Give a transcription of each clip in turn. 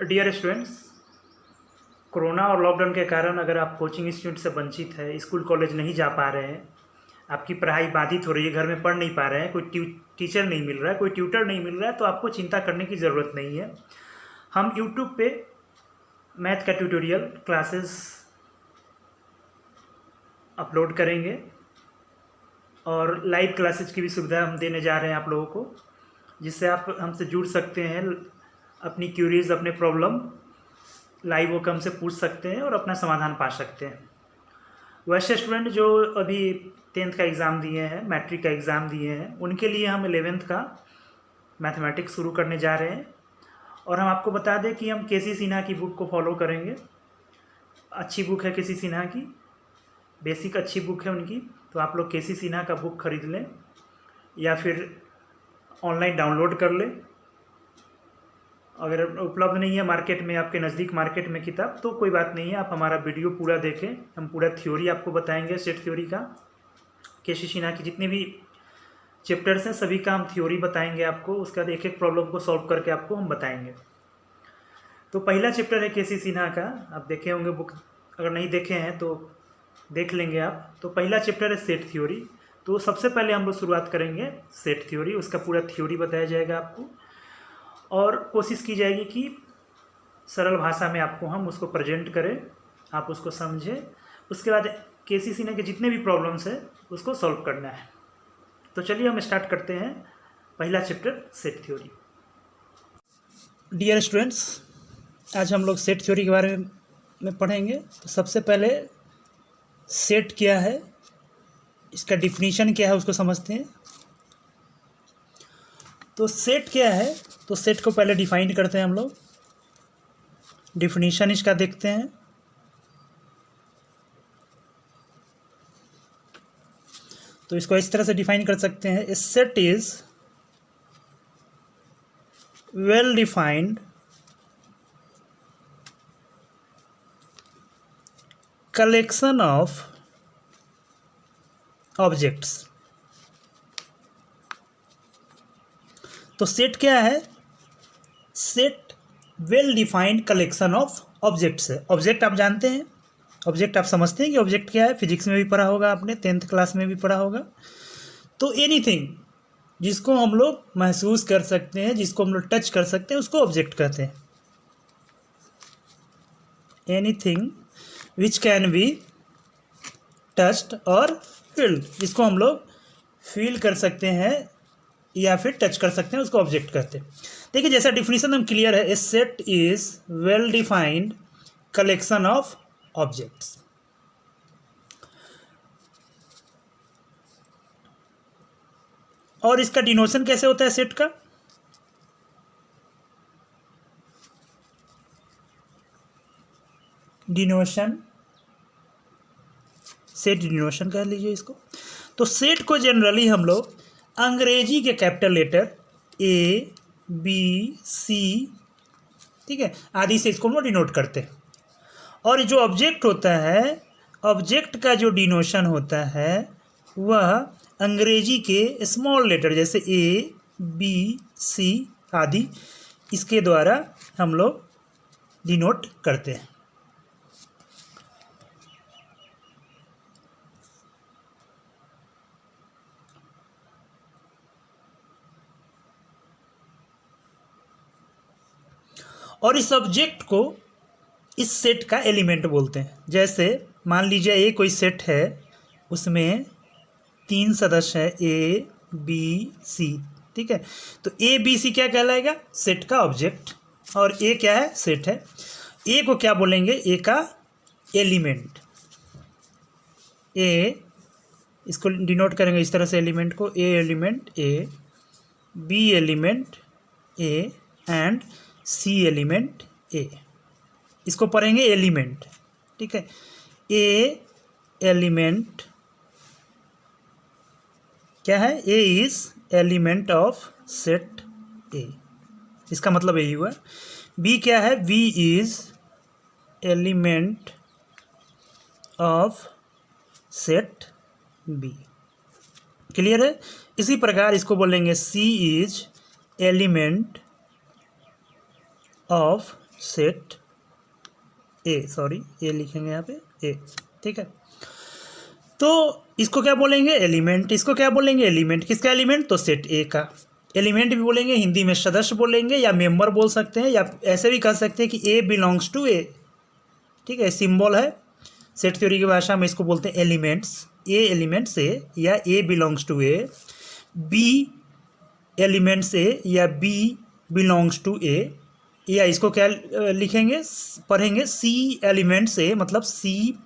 Dear students, corona और lockdown के कारण अगर आप कोचिंग इंस्टीट्यूट से वंचित है, स्कूल कॉलेज नहीं जा पा रहे हैं, आपकी पढ़ाई बाधित हो रही है, घर में पढ़ नहीं पा रहे हैं, कोई टीचर नहीं मिल रहा है, कोई ट्यूटर नहीं मिल रहा है, तो आपको चिंता करने की ज़रूरत नहीं है। हम यूट्यूब पे मैथ का ट्यूटोरियल क्लासेस अपलोड करेंगे और लाइव क्लासेस की भी सुविधा हम देने जा रहे हैं आप लोगों को, जिससे आप हमसे जुड़ सकते हैं, अपनी क्यूरीज, अपने प्रॉब्लम लाइव होकर हमसे पूछ सकते हैं और अपना समाधान पा सकते हैं। वैसे स्टूडेंट जो अभी 10th का एग्ज़ाम दिए हैं, मैट्रिक का एग्ज़ाम दिए हैं, उनके लिए हम 11th का मैथमेटिक्स शुरू करने जा रहे हैं। और हम आपको बता दें कि हम केसी सिन्हा की बुक को फॉलो करेंगे। अच्छी बुक है केसी सिन्हा की, बेसिक अच्छी बुक है उनकी, तो आप लोग केसी सिन्हा का बुक खरीद लें या फिर ऑनलाइन डाउनलोड कर लें। अगर उपलब्ध नहीं है मार्केट में, आपके नज़दीक मार्केट में किताब, तो कोई बात नहीं है, आप हमारा वीडियो पूरा देखें। हम पूरा थ्योरी आपको बताएंगे, सेट थ्योरी का, केसी सिन्हा की जितने भी चैप्टर्स हैं सभी का हम थ्योरी बताएंगे आपको। उसके बाद एक एक प्रॉब्लम को सॉल्व करके आपको हम बताएंगे। तो पहला चैप्टर है केसी सिन्हा का, आप देखे होंगे बुक, अगर नहीं देखे हैं तो देख लेंगे आप। तो पहला चैप्टर है सेट थ्योरी। तो सबसे पहले हम लोग शुरुआत करेंगे सेट थ्योरी, उसका पूरा थ्योरी बताया जाएगा आपको और कोशिश की जाएगी कि सरल भाषा में आपको हम उसको प्रेजेंट करें, आप उसको समझें। उसके बाद केसी सिन्हा के जितने भी प्रॉब्लम्स हैं उसको सॉल्व करना है। तो चलिए हम स्टार्ट करते हैं पहला chapter set theory. Dear students, आज हम लोग सेट थ्योरी के बारे में पढ़ेंगे। तो सबसे पहले सेट क्या है, इसका डिफिनीशन क्या है, उसको समझते हैं। तो सेट क्या है, तो सेट को पहले डिफाइन करते हैं हम लोग। डिफिनीशन इसका देखते हैं। तो इसको इस तरह से डिफाइन कर सकते हैं, a set is well defined collection of objects. तो सेट क्या है, set well defined collection of objects है। ऑब्जेक्ट आप जानते हैं, ऑब्जेक्ट आप समझते हैं कि ऑब्जेक्ट क्या है, फिजिक्स में भी पढ़ा होगा आपने, 10th क्लास में भी पढ़ा होगा। तो एनीथिंग जिसको हम लोग महसूस कर सकते हैं, जिसको हम लोग टच कर सकते हैं, उसको ऑब्जेक्ट कहते हैं। Anything which can be touched और फील्ड, जिसको हम लोग फील कर सकते हैं या फिर टच कर सकते हैं, उसको ऑब्जेक्ट कहते हैं। देखिए जैसा डिफिनीशन हम क्लियर है, a set is well defined collection of objects. और इसका डिनोशन कैसे होता है सेट का, डिनोशन, सेट डिनोशन कह लीजिए इसको। तो सेट को जनरली हम लोग अंग्रेजी के capital letter A B C, ठीक है, आदि से इसको हम लोग डिनोट करते हैं। और जो ऑब्जेक्ट होता है, ऑब्जेक्ट का जो डिनोशन होता है वह अंग्रेजी के स्मॉल लेटर जैसे ए बी सी आदि, इसके द्वारा हम लोग डिनोट करते हैं। और इस ऑब्जेक्ट को इस सेट का एलिमेंट बोलते हैं। जैसे मान लीजिए ये कोई सेट है, उसमें 3 सदस्य है ए बी सी, ठीक है। तो ए बी सी क्या कहलाएगा, सेट का ऑब्जेक्ट। और ए क्या है, सेट है। ए को क्या बोलेंगे, ए का एलिमेंट। ए, इसको डिनोट करेंगे इस तरह से एलिमेंट को, a element A, b element A and c element A, इसको पढ़ेंगे एलिमेंट, ठीक है। ए एलिमेंट क्या है, a is element of set A, इसका मतलब यही हुआ। बी क्या है, b is element of set B, clear है। इसी प्रकार इसको बोलेंगे c is element of set A, sorry a लिखेंगे यहाँ पे ए, ठीक है। तो इसको क्या बोलेंगे, एलिमेंट। इसको क्या बोलेंगे, एलिमेंट। किसका एलिमेंट, तो सेट ए का एलिमेंट भी बोलेंगे, हिंदी में सदस्य बोलेंगे या मेंबर बोल सकते हैं, या ऐसे भी कह सकते हैं कि ए बिलोंग्स टू ए, ठीक है, सिंबल है। सेट थ्योरी की भाषा में इसको बोलते हैं एलिमेंट्स। ए एलिमेंट्स ए या a belongs to A, b elements A या बी बिलोंग्स टू ए, या इसको क्या लिखेंगे, पढ़ेंगे सी एलिमेंट्स ए, मतलब सी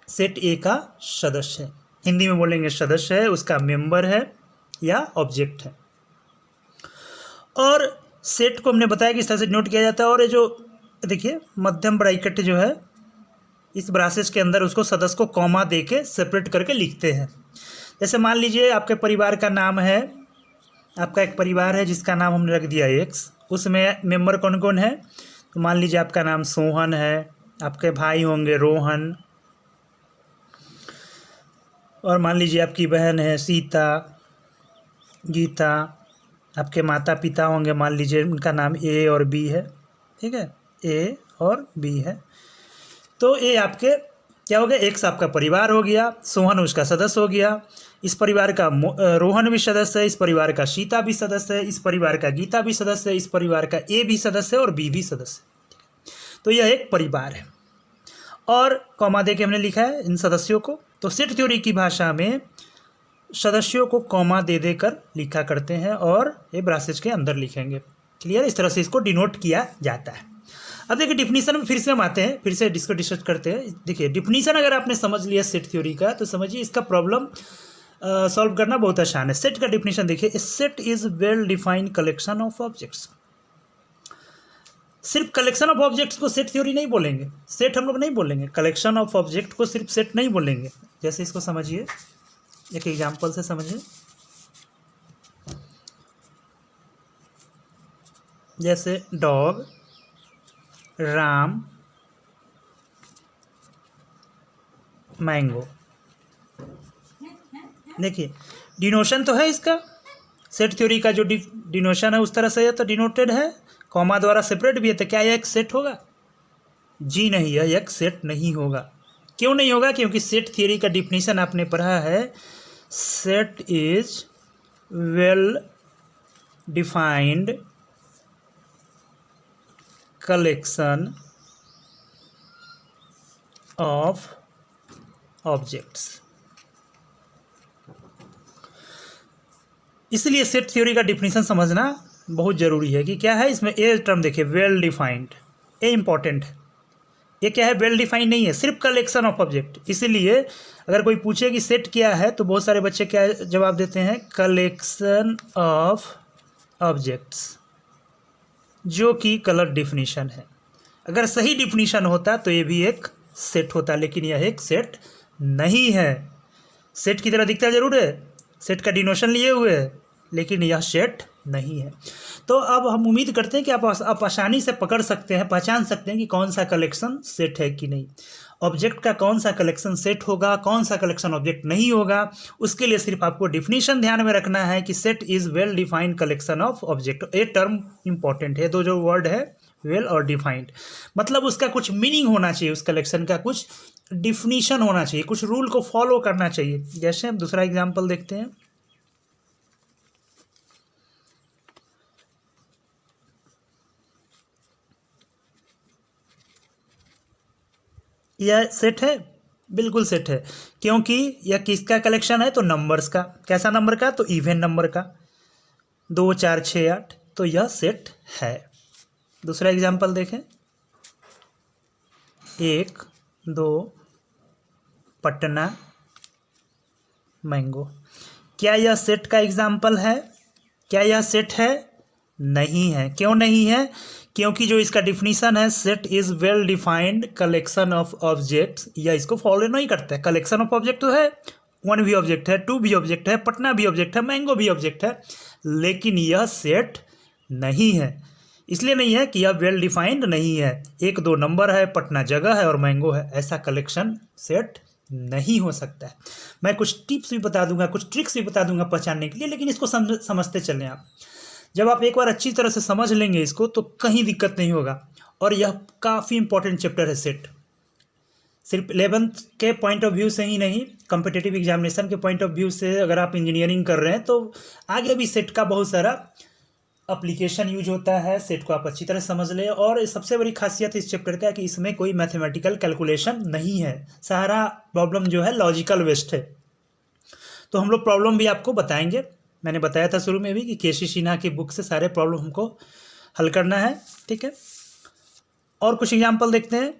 सेट ए का सदस्य है। हिंदी में बोलेंगे सदस्य है, उसका मेंबर है या ऑब्जेक्ट है। और सेट को हमने बताया कि इस तरह से नोट किया जाता है। और ये जो देखिए मध्यम ब्रैकेट जो है इस ब्रासेस के अंदर, उसको सदस्य को कॉमा दे के सेपरेट करके लिखते हैं। जैसे मान लीजिए आपके परिवार का नाम है, आपका एक परिवार है जिसका नाम हमने रख दिया एक्स, उसमें मेंबर कौन कौन है, तो मान लीजिए आपका नाम सोहन है, आपके भाई होंगे रोहन, और मान लीजिए आपकी बहन है सीता, गीता, आपके माता पिता होंगे, मान लीजिए उनका नाम ए और बी है, ठीक है, ए और बी है। तो ये आपके क्या हो गया, एक्स आपका परिवार हो गया, सोहन उसका सदस्य हो गया, इस परिवार का रोहन भी सदस्य है, इस परिवार का सीता भी सदस्य है, इस परिवार का गीता भी सदस्य है, इस परिवार का ए भी सदस्य है और बी भी सदस्य है। तो यह एक परिवार है। और कॉमा दे के हमने लिखा है इन सदस्यों को। तो सेट थ्योरी की भाषा में सदस्यों को कॉमा दे देकर लिखा करते हैं और ये ब्रासेस के अंदर लिखेंगे। क्लियर, इस तरह से इसको डिनोट किया जाता है। अब देखिए डिफिनीशन में फिर से हम आते हैं, फिर से इसको डिस्कस करते हैं। देखिए डिफिनीशन अगर आपने समझ लिया सेट थ्योरी का, तो समझिए इसका प्रॉब्लम सॉल्व करना बहुत आसान है। सेट का डिफिनीशन देखिए, a set is well defined collection of objects. सिर्फ कलेक्शन ऑफ ऑब्जेक्ट्स को सेट थ्योरी नहीं बोलेंगे, सेट हम लोग नहीं बोलेंगे, कलेक्शन ऑफ ऑब्जेक्ट को सिर्फ सेट नहीं बोलेंगे। जैसे इसको समझिए, एक एग्जांपल से समझिए। जैसे डॉग, राम, मैंगो। देखिए डिनोशन तो है इसका, सेट थ्योरी का जो डिनोशन है उस तरह से तो डिनोटेड है, कॉमा द्वारा सेपरेट भी है। तो क्या यह एक सेट होगा? जी नहीं, यह एक सेट नहीं होगा। क्यों नहीं होगा? क्योंकि सेट थ्योरी का डिफिनीशन आपने पढ़ा है, set is well defined collection of objects. इसलिए सेट थ्योरी का डिफिनीशन समझना बहुत ज़रूरी है कि क्या है इसमें। ए टर्म देखिए, वेल डिफाइंड, ए इंपॉर्टेंट है। ये क्या है? वेल डिफाइंड नहीं है, सिर्फ कलेक्शन ऑफ ऑब्जेक्ट। इसीलिए अगर कोई पूछे कि सेट क्या है, तो बहुत सारे बच्चे क्या जवाब देते हैं, कलेक्शन ऑफ ऑब्जेक्ट्स, जो कि गलत डिफिनीशन है। अगर सही डिफिनीशन होता तो ये भी एक सेट होता, लेकिन यह एक सेट नहीं है। सेट की तरह दिखता जरूर है, सेट का डिनोशन लिए हुए है, लेकिन यह सेट नहीं है। तो अब हम उम्मीद करते हैं कि आप आसानी से पकड़ सकते हैं, पहचान सकते हैं कि कौन सा कलेक्शन सेट है कि नहीं, ऑब्जेक्ट का कौन सा कलेक्शन सेट होगा, कौन सा कलेक्शन ऑब्जेक्ट नहीं होगा। उसके लिए सिर्फ आपको डिफिनीशन ध्यान में रखना है कि set is well defined collection of object. ये टर्म इंपॉर्टेंट है, दो जो वर्ड है वेल और डिफाइंड, मतलब उसका कुछ मीनिंग होना चाहिए, उस कलेक्शन का कुछ डिफिनीशन होना चाहिए, कुछ रूल को फॉलो करना चाहिए। जैसे हम दूसरा एग्जाम्पल देखते हैं, यह सेट है, बिल्कुल सेट है, क्योंकि यह किसका कलेक्शन है, तो नंबर्स का। कैसा नंबर का? तो इवन नंबर का, 2 4 6 8, तो यह सेट है। दूसरा एग्जाम्पल देखें, 1 2 पटना मैंगो। क्या यह सेट का एग्जाम्पल है? क्या यह सेट है? नहीं है। क्यों नहीं है? क्योंकि जो इसका डिफिनीशन है, set is well defined collection of objects, या इसको फॉलो नहीं करता है। कलेक्शन ऑफ ऑब्जेक्ट तो है, 1 भी ऑब्जेक्ट है, 2 भी ऑब्जेक्ट है, पटना भी ऑब्जेक्ट है, मैंगो भी ऑब्जेक्ट है, लेकिन यह सेट नहीं है। इसलिए नहीं है कि यह वेल डिफाइंड नहीं है। 1 2 नंबर है, पटना जगह है और मैंगो है, ऐसा कलेक्शन सेट नहीं हो सकता है। मैं कुछ टिप्स भी बता दूंगा, कुछ ट्रिक्स भी बता दूंगा पहचानने के लिए, लेकिन इसको समझते चलें आप। जब आप एक बार अच्छी तरह से समझ लेंगे इसको, तो कहीं दिक्कत नहीं होगा। और यह काफ़ी इंपॉर्टेंट चैप्टर है सेट। सिर्फ 11th के पॉइंट ऑफ व्यू से ही नहीं, कॉम्पिटिटिव एग्जामिनेशन के पॉइंट ऑफ व्यू से अगर आप इंजीनियरिंग कर रहे हैं तो आगे भी सेट का बहुत सारा एप्लीकेशन यूज होता है। सेट को आप अच्छी तरह समझ लें। और सबसे बड़ी खासियत इस चैप्टर का है कि इसमें कोई मैथमेटिकल कैलकुलेशन नहीं है, सारा प्रॉब्लम जो है लॉजिकल वेस्ट है। तो हम लोग प्रॉब्लम भी आपको बताएंगे। मैंने बताया था शुरू में भी कि केसी सिन्हा की बुक से सारे प्रॉब्लम हमको हल करना है, ठीक है। और कुछ एग्जाम्पल देखते हैं।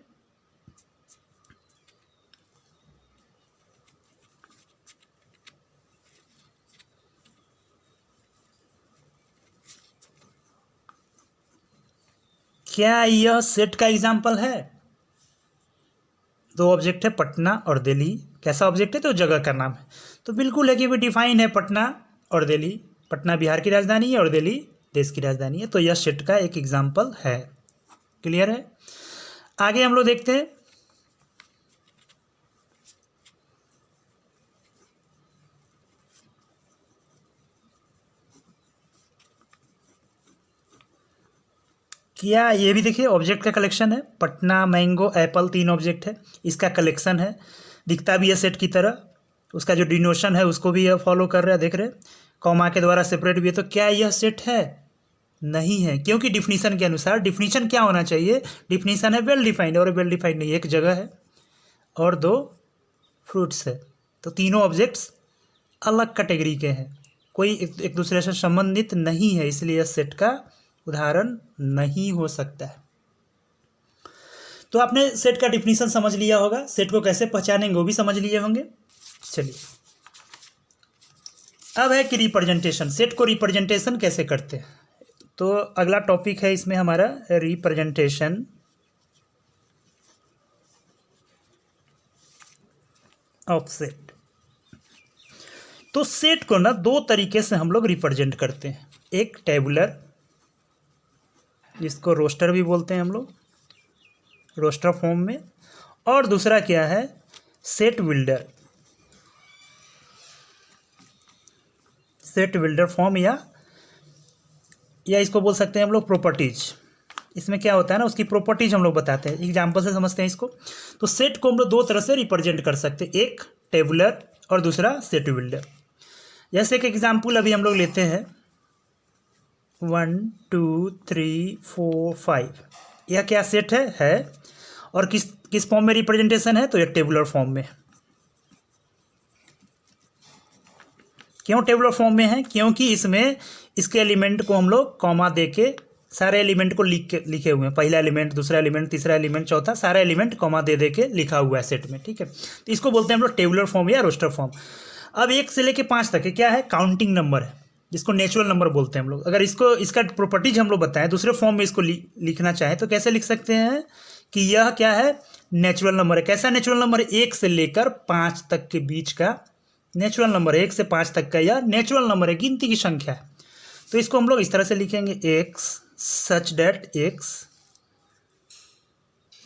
क्या यह सेट का एग्जाम्पल है? दो ऑब्जेक्ट है, पटना और दिल्ली। कैसा ऑब्जेक्ट है? तो जगह का नाम है। तो बिल्कुल है कि भी डिफाइन है पटना और दिल्ली। पटना बिहार की राजधानी है और दिल्ली देश की राजधानी है। तो यह सेट का एक एग्जाम्पल है। क्लियर है? आगे हम लोग देखते हैं। क्या ये भी देखिए ऑब्जेक्ट का कलेक्शन है। पटना, मैंगो, एप्पल, 3 ऑब्जेक्ट है, इसका कलेक्शन है। दिखता भी है सेट की तरह। उसका जो डिनोशन है उसको भी यह फॉलो कर रहा है, देख रहे हैं। कॉमा के द्वारा सेपरेट भी है। तो क्या यह सेट है? नहीं है, क्योंकि डिफिनीशन के अनुसार डिफिनीशन क्या होना चाहिए? डिफिनीशन है वेल डिफाइंड, और वेल डिफाइंड नहीं, एक जगह है और 2 फ्रूट्स है। तो तीनों ऑब्जेक्ट्स अलग कैटेगरी के हैं, कोई एक दूसरे से संबंधित नहीं है, इसलिए यह सेट का उदाहरण नहीं हो सकता है। तो आपने सेट का डिफिनीशन समझ लिया होगा, सेट को कैसे पहचानेंगे वो भी समझ लिए होंगे। चलिए अब है कि रिप्रेजेंटेशन, सेट को रिप्रेजेंटेशन कैसे करते हैं। तो अगला टॉपिक है इसमें हमारा रिप्रेजेंटेशन ऑफ सेट। तो सेट को ना 2 तरीके से हम लोग रिप्रेजेंट करते हैं। एक टेबुलर, जिसको रोस्टर भी बोलते हैं हम लोग, रोस्टर फॉर्म में। और दूसरा क्या है? Set builder, set builder form, या इसको बोल सकते हैं हम लोग प्रॉपर्टीज। इसमें क्या होता है ना, उसकी प्रॉपर्टीज हम लोग बताते हैं, एग्जाम्पल से समझते हैं इसको। तो सेट को हम लोग 2 तरह से रिप्रेजेंट कर सकते हैं, एक टेबुलर और दूसरा सेट बिल्डर। जैसे कि एग्जाम्पल अभी हम लोग लेते हैं 1 2 3 4 5। यह क्या सेट है और किस फॉर्म में रिप्रेजेंटेशन है? तो यह टेबुलर फॉर्म में। क्यों टेबुलर फॉर्म में है? क्योंकि इसमें इसके एलिमेंट को हम लोग कॉमा दे के सारे एलिमेंट को लिखे हुए हैं। पहला एलिमेंट, दूसरा एलिमेंट, तीसरा एलिमेंट, चौथा, सारा एलिमेंट कॉमा दे के लिखा हुआ है सेट में, ठीक है। तो इसको बोलते हैं हम लोग टेबुलर फॉर्म या रोस्टर फॉर्म। अब 1 से लेके 5 तक है, क्या है? काउंटिंग नंबर है, जिसको नेचुरल नंबर बोलते हैं हम लोग। अगर इसका प्रॉपर्टीज हम लोग बताएं, दूसरे फॉर्म में इसको लिखना चाहें तो कैसे लिख सकते हैं कि यह क्या है? नेचुरल नंबर है। कैसा नेचुरल नंबर है? 1 से लेकर 5 तक के बीच का नेचुरल नंबर है। 1 से 5 तक का यह नेचुरल नंबर है, गिनती की संख्या है। तो इसको हम लोग इस तरह से लिखेंगे, एक्स सच डेट एक्स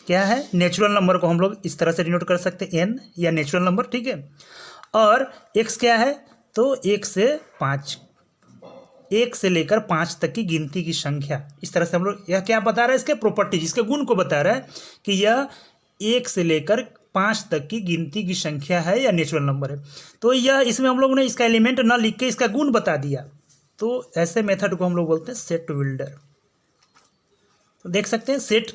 क्या है? नेचुरल नंबर को हम लोग इस तरह से डिनोट कर सकते हैं, एन, या नेचुरल नंबर, ठीक है। और एक्स क्या है? तो 1 से 5, 1 से लेकर 5 तक की गिनती की संख्या। इस तरह से हम लोग, यह क्या बता रहा है? इसके प्रॉपर्टीज, इसके गुण को बता रहा है कि यह 1 से लेकर 5 तक की गिनती की संख्या है या नेचुरल नंबर है। तो यह इसमें हम लोगों ने इसका एलिमेंट ना लिख के इसका गुण बता दिया। तो ऐसे मेथड को हम लोग बोलते हैं सेट बिल्डर। तो देख सकते हैं सेट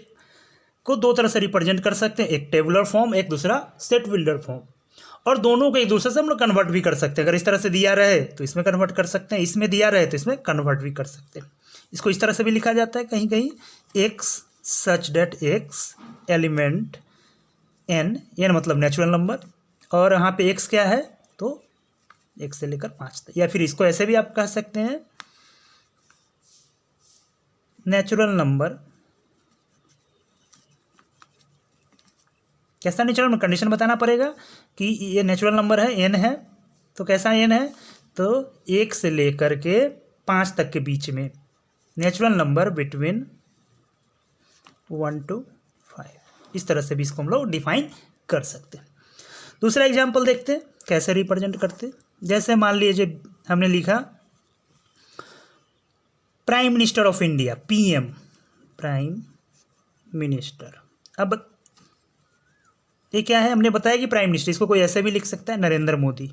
को 2 तरह से रिप्रेजेंट कर सकते हैं, एक टेबुलर फॉर्म, एक दूसरा सेट बिल्डर फॉर्म। और दोनों को एक दूसरे से हम लोग कन्वर्ट भी कर सकते हैं। अगर इस तरह से दिया रहे तो इसमें कन्वर्ट कर सकते हैं, इसमें दिया रहे तो इसमें कन्वर्ट भी कर सकते हैं। इसको इस तरह से भी लिखा जाता है कहीं कहीं, x such that x element N, N मतलब नेचुरल नंबर, और यहाँ पे एक्स क्या है? तो 1 से लेकर 5 तक। या फिर इसको ऐसे भी आप कह सकते हैं, नेचुरल नंबर। कैसा नेचुरल नंबर? कंडीशन बताना पड़ेगा कि ये नेचुरल नंबर है, एन है। तो कैसा एन है? तो 1 से लेकर के 5 तक के बीच में नेचुरल नंबर बिटवीन 1 to 5। इस तरह से भी इसको हम लोग डिफाइन कर सकते हैं। दूसरा एग्जाम्पल देखते हैं कैसे रिप्रेजेंट करते हैं। जैसे मान लीजिए हमने लिखा prime minister of India, PM, prime minister. अब ये क्या है, हमने बताया कि प्राइम मिनिस्टर, इसको कोई ऐसे भी लिख सकता है, नरेंद्र मोदी,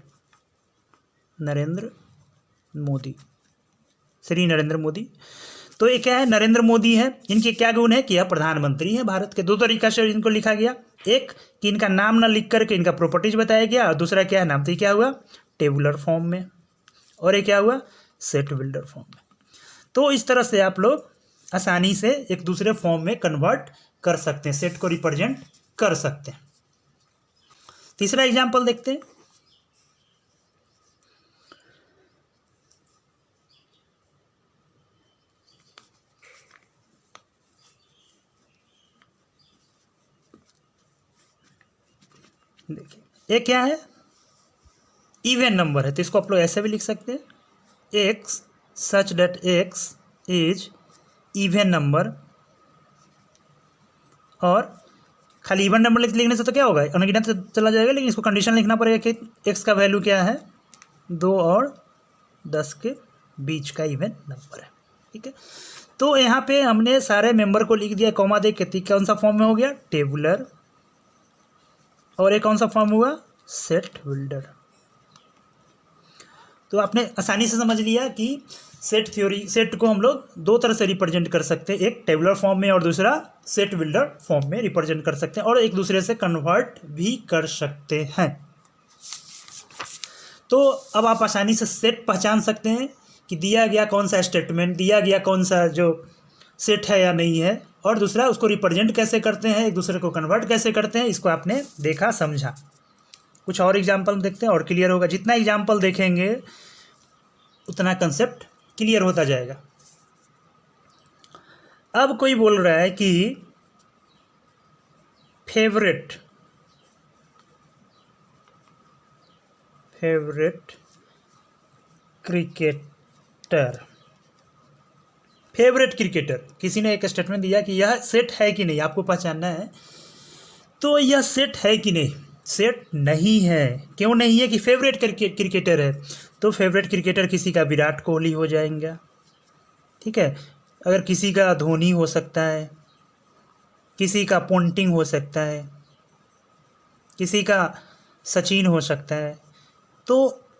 नरेंद्र मोदी, श्री नरेंद्र मोदी। तो ये क्या है, नरेंद्र मोदी है। इनके क्या गुण है कि यह प्रधानमंत्री है भारत के। दो तरीका से इनको लिखा गया, एक कि इनका नाम ना लिख करके इनका प्रॉपर्टीज बताया गया, और दूसरा क्या है, नाम तो क्या हुआ टेबुलर फॉर्म में, और ये क्या हुआ सेट बिल्डर फॉर्म में। तो इस तरह से आप लोग आसानी से एक दूसरे फॉर्म में कन्वर्ट कर सकते हैं, सेट को रिप्रेजेंट कर सकते हैं। तीसरा एग्जाम्पल देखते हैं। देखिए ये क्या है, इवन नंबर है, तो इसको आप लोग ऐसे भी लिख सकते हैं, x such that x is even number. और खाली इवन नंबर लिखने से तो क्या होगा, अनगिनत तो चला जाएगा, लेकिन इसको कंडीशन लिखना पड़ेगा कि एक्स का वैल्यू क्या है 2 और 10 के बीच का इवन नंबर है। ठीक है, तो यहाँ पे हमने सारे मेंबर को लिख दिया, कॉमा दे के, कौन सा फॉर्म में हो गया टेबुलर, और एक कौन सा फॉर्म हुआ सेट बिल्डर। तो आपने आसानी से समझ लिया कि सेट थ्योरी, सेट को हम लोग दो तरह से रिप्रेजेंट कर सकते हैं, एक टेबुलर फॉर्म में और दूसरा सेट बिल्डर फॉर्म में रिप्रेजेंट कर सकते हैं, और एक दूसरे से कन्वर्ट भी कर सकते हैं। तो अब आप आसानी से सेट पहचान सकते हैं कि दिया गया कौन सा स्टेटमेंट, दिया गया कौन सा जो सेट है या नहीं है, और दूसरा उसको रिप्रेजेंट कैसे करते हैं, एक दूसरे को कन्वर्ट कैसे करते हैं, इसको आपने देखा समझा। कुछ और एग्जाम्पल देखते हैं और क्लियर होगा। जितना एग्जाम्पल देखेंगे उतना कंसेप्ट क्लियर होता जाएगा। अब कोई बोल रहा है कि फेवरेट क्रिकेटर, फेवरेट क्रिकेटर, किसी ने एक स्टेटमेंट दिया कि यह सेट है कि नहीं, आपको पहचानना है। तो यह सेट है कि नहीं, सेट नहीं है। क्यों नहीं है कि फेवरेट क्रिकेटर है, तो फेवरेट क्रिकेटर किसी का विराट कोहली हो जाएगा, ठीक है, अगर किसी का धोनी हो सकता है, किसी का पोंटिंग हो सकता है, किसी का सचिन हो सकता है। तो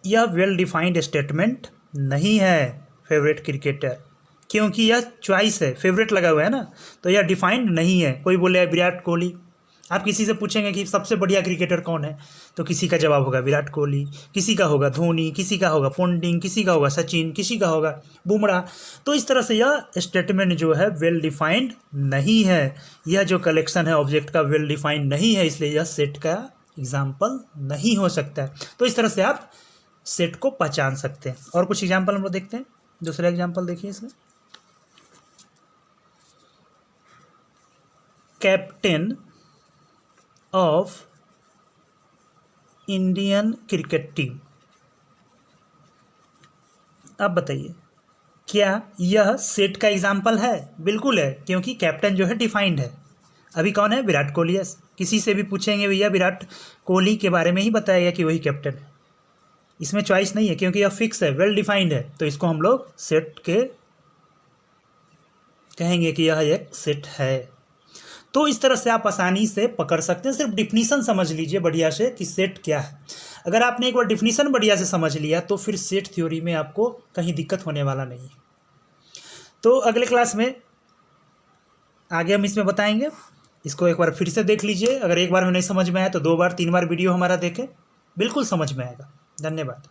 यह वेल डिफाइंड स्टेटमेंट नहीं है फेवरेट क्रिकेटर, क्योंकि यह चॉइस है, फेवरेट लगा हुआ है ना, तो यह डिफाइंड नहीं है। कोई बोले विराट कोहली, आप किसी से पूछेंगे कि सबसे बढ़िया क्रिकेटर कौन है, तो किसी का जवाब होगा विराट कोहली, किसी का होगा धोनी, किसी का होगा पोंटिंग, किसी का होगा सचिन, किसी का होगा बुमराह। तो इस तरह से यह स्टेटमेंट जो है वेल डिफाइंड नहीं है, यह जो कलेक्शन है ऑब्जेक्ट का वेल डिफाइंड नहीं है, इसलिए यह सेट का एग्जाम्पल नहीं हो सकता है। तो इस तरह से आप सेट को पहचान सकते हैं। और कुछ एग्जाम्पल हम लोग देखते हैं। दूसरा एग्जाम्पल देखिए इसमें, captain of Indian cricket team. अब बताइए क्या यह सेट का एग्जाम्पल है? बिल्कुल है, क्योंकि कैप्टन जो है डिफाइंड है। अभी कौन है? विराट कोहली है। किसी से भी पूछेंगे भैया विराट कोहली के बारे में ही बताएगा कि वही कैप्टन है। इसमें चॉइस नहीं है, क्योंकि यह फिक्स है, वेल डिफाइंड है। तो इसको हम लोग सेट के कहेंगे कि यह एक सेट है। तो इस तरह से आप आसानी से पकड़ सकते हैं। सिर्फ डिफिनीशन समझ लीजिए बढ़िया से कि सेट क्या है। अगर आपने एक बार डिफिनीशन बढ़िया से समझ लिया तो फिर सेट थ्योरी में आपको कहीं दिक्कत होने वाला नहीं है। तो अगले क्लास में आगे हम इसमें बताएंगे। इसको एक बार फिर से देख लीजिए। अगर एक बार में नहीं समझ में आया तो 2 बार 3 बार वीडियो हमारा देखें, बिल्कुल समझ में आएगा। धन्यवाद।